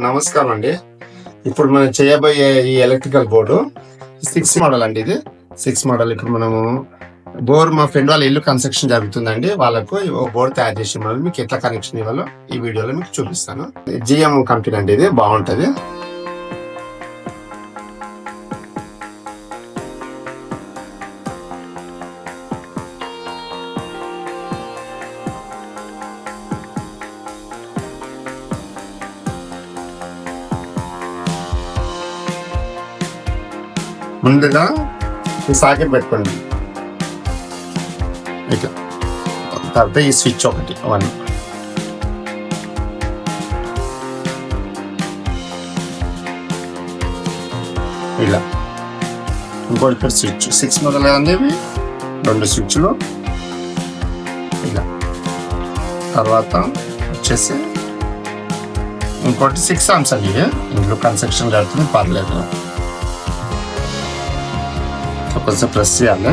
నమస్కారం అండి. ఇప్పుడు మనం చేయబోయే ఈ ఎలక్ట్రికల్ బోర్డు 6 మోడల్ అండి. ఇది 6 మోడల్. ఇప్పుడు మనము మా ఫ్రెండ్ వాళ్ళ ఇల్లు కన్స్ట్రక్షన్ జరుగుతుందండి. వాళ్ళకు బోర్డు తయారు చేసి మీకు ఎట్లా కనెక్షన్ ఇవ్వాలో ఈ వీడియోలో మీకు చూపిస్తాను. జిఎం కంపెనీ అండి, ఇది బాగుంటది. ముందుగా ఈ సాకెట్ పెట్టుకోండి. ఇట్లా తర్వాత ఈ స్విచ్ ఒకటి అవన్నీ ఇలా. ఇంకోటి ఇక్కడ స్విచ్ 6 మోడల్ అనేవి 2 స్విచ్లు ఇలా. తర్వాత వచ్చేసి ఇంకోటి 6 ఆర్మ్స్ అండి. ఇంట్లో కన్స్ట్రక్షన్ జరుగుతుంది, పర్లేదు. కొంచెం ప్రెస్ చేయాలి.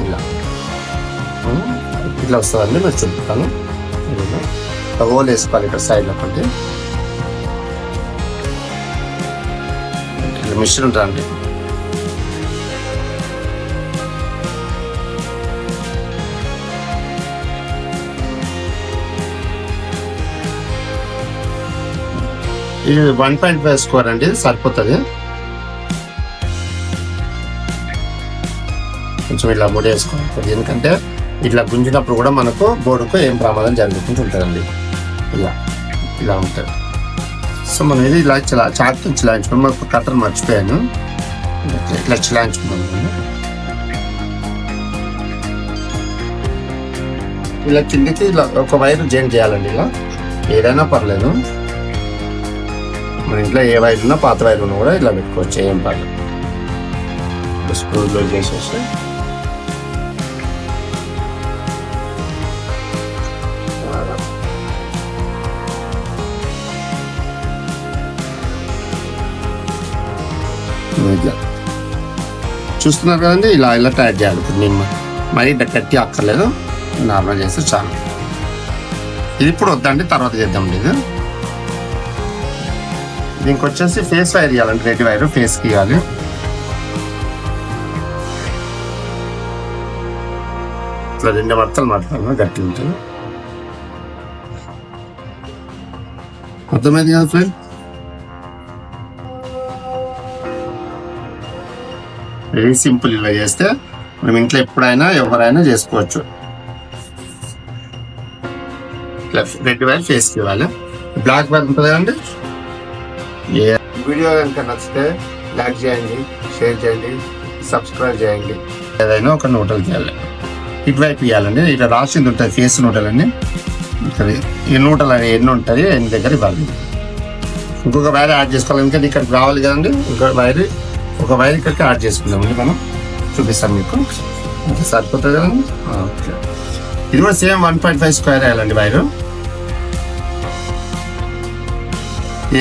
ఇలా ఇట్లా వస్తుందండి. నేను చెప్తాను. హోల్ వేసుకోవాలి ఇక్కడ సైడ్ ఒకటి. మిషన్ ఉంటుందండి. ఇది 1.5 స్క్వేర్ అండి, సరిపోతుంది. కొంచెం ఇలా ముడి వేసుకోవాలి, ఎందుకంటే ఇట్లా గుంజినప్పుడు కూడా మనకు బోర్డుకు ఏం ప్రమాదం జరుగుతుంటూ ఉంటుందండి. ఇలా ఇలా ఉంటుంది. సో మనం ఇది ఇలా చాకుతో చిలాయించుకున్నాం. మాకు కట్టర్ మర్చిపోయాను. ఇట్లా చిలాయించుకున్నాను. ఇలా కిందికి ఇలా ఒక వైర్ జాయిన్ చేయాలండి. ఇలా ఏదైనా పర్లేదు. మన ఇంట్లో ఏ వైర్ ఉన్నా, పాత వైర్ ఉన్నా కూడా ఇలా పెట్టుకోవచ్చు, ఏం పర్లేదు. స్క్రూలో చేసేసి ఇట్లా చూస్తున్నారు కదండి. ఇలా ఇలా టైట్ చేయాలి. నేను మరీ గట్టి అక్కర్లేదు, నార్మల్ చేస్తే చాలు. ఇది ఇప్పుడు వద్దండి, తర్వాత చేద్దాం. ఇది దీనికి వచ్చేసి ఫేస్ వైర్ ఇవ్వాలండి. రెడ్ వైర్ ఫేస్కి ఇవ్వాలి. ఇట్లా 2 మడతలు మాట్లాడాలి, గట్టి ఉంటుంది. అర్థమైంది కదా ఫ్రెండ్? Very simple. ఇలా చేస్తే మనం ఇంట్లో ఎప్పుడైనా ఎవరైనా చేసుకోవచ్చు. రెడ్ వైర్ ఫేస్కి ఇవ్వాలి. బ్లాక్ వైర్ ఉంటుంది కదండి. వీడియో కనుక నచ్చితే లైక్ చేయండి, షేర్ చేయండి, సబ్స్క్రైబ్ చేయండి. ఏదైనా ఒక నోటలు చేయాలి. ఇటువైపు ఇవ్వాలండి. ఇట్లా రాసింది ఉంటుంది ఫేస్ నోటల్ అని. ఈ నోటలు అని ఎన్ని ఉంటుంది, ఎన్ని దగ్గర ఇవ్వాలి. ఇంకొక వైర్ యాడ్ చేసుకోవాలి, ఎందుకంటే ఇక్కడికి రావాలి కదండి. ఒక వైర్ ఇక్కడికి యాడ్ చేసుకుందామండి. మనం చూపిస్తాం మీకు. ఇంకా సరిపోతుంది కదండి. ఓకే, ఇది కూడా సేమ్ 1.5 స్క్వేర్ వేయాలండి వైరు.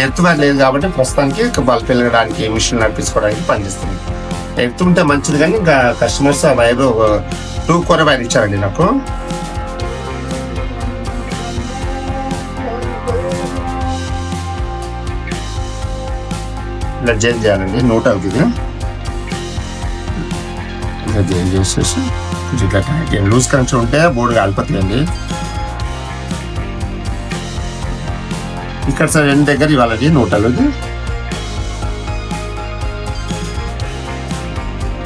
ఎత్తు వైర్ లేదు కాబట్టి ప్రస్తుతానికి బల్బ్ వెలగడానికి, మిషన్ నడిపించుకోవడానికి పనిచేస్తుంది. ఎత్తు ఉంటే మంచిది, కానీ ఇంకా కస్టమర్స్ ఆ వైర్ 2 కొర వైర్ ఇచ్చారండి నాకు. ఇలా జాయిన్ చేయాలండి. నోటల్కి ఇది ఇలా జాయిన్ చేసేసి ఇట్లా టైట్. లూజ్ కనెక్షన్ ఉంటే బోర్డు కాలిపోతుందండి. ఇక్కడ సార్ 2 దగ్గర ఇవ్వాలండి నోటలు.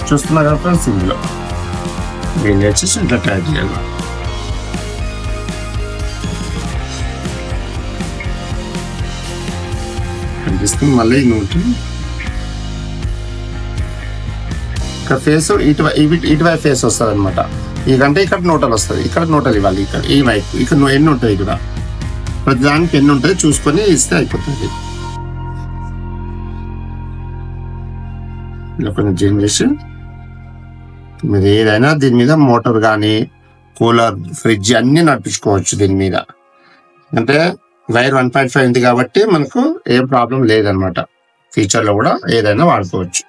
చూస్తున్నారు కదా ఫ్రెండ్స్, ఇందులో దీన్ని వచ్చేసి ఇట్లా టైట్ చేయాలి. కనిపిస్తుంది మళ్ళీ ఈ నోటు. ఇక్కడ ఫేస్ ఇటువైపు ఫేస్ వస్తుంది అనమాట. ఇకంటే ఇక్కడ నోటలు వస్తుంది, ఇక్కడ నోటలు ఇవ్వాలి. ఇక్కడ ఈ వైపు ఇక్కడ ఎన్ని ఉంటుంది, ఇక్కడ ప్రతి దానికి ఎన్ని ఉంటుంది చూసుకొని ఇస్తే అయిపోతుంది. ఇలా కొంచెం చేంజ్ చేసి మీరు ఏదైనా దీని మీద మోటార్ కానీ, కూలర్, ఫ్రిడ్జ్ అన్ని నడిపించుకోవచ్చు దీని మీద. అంటే వైర్ 1.5 ఉంది కాబట్టి మనకు ఏం ప్రాబ్లం లేదనమాట. ఫ్యూచర్లో కూడా ఏదైనా వాడుకోవచ్చు.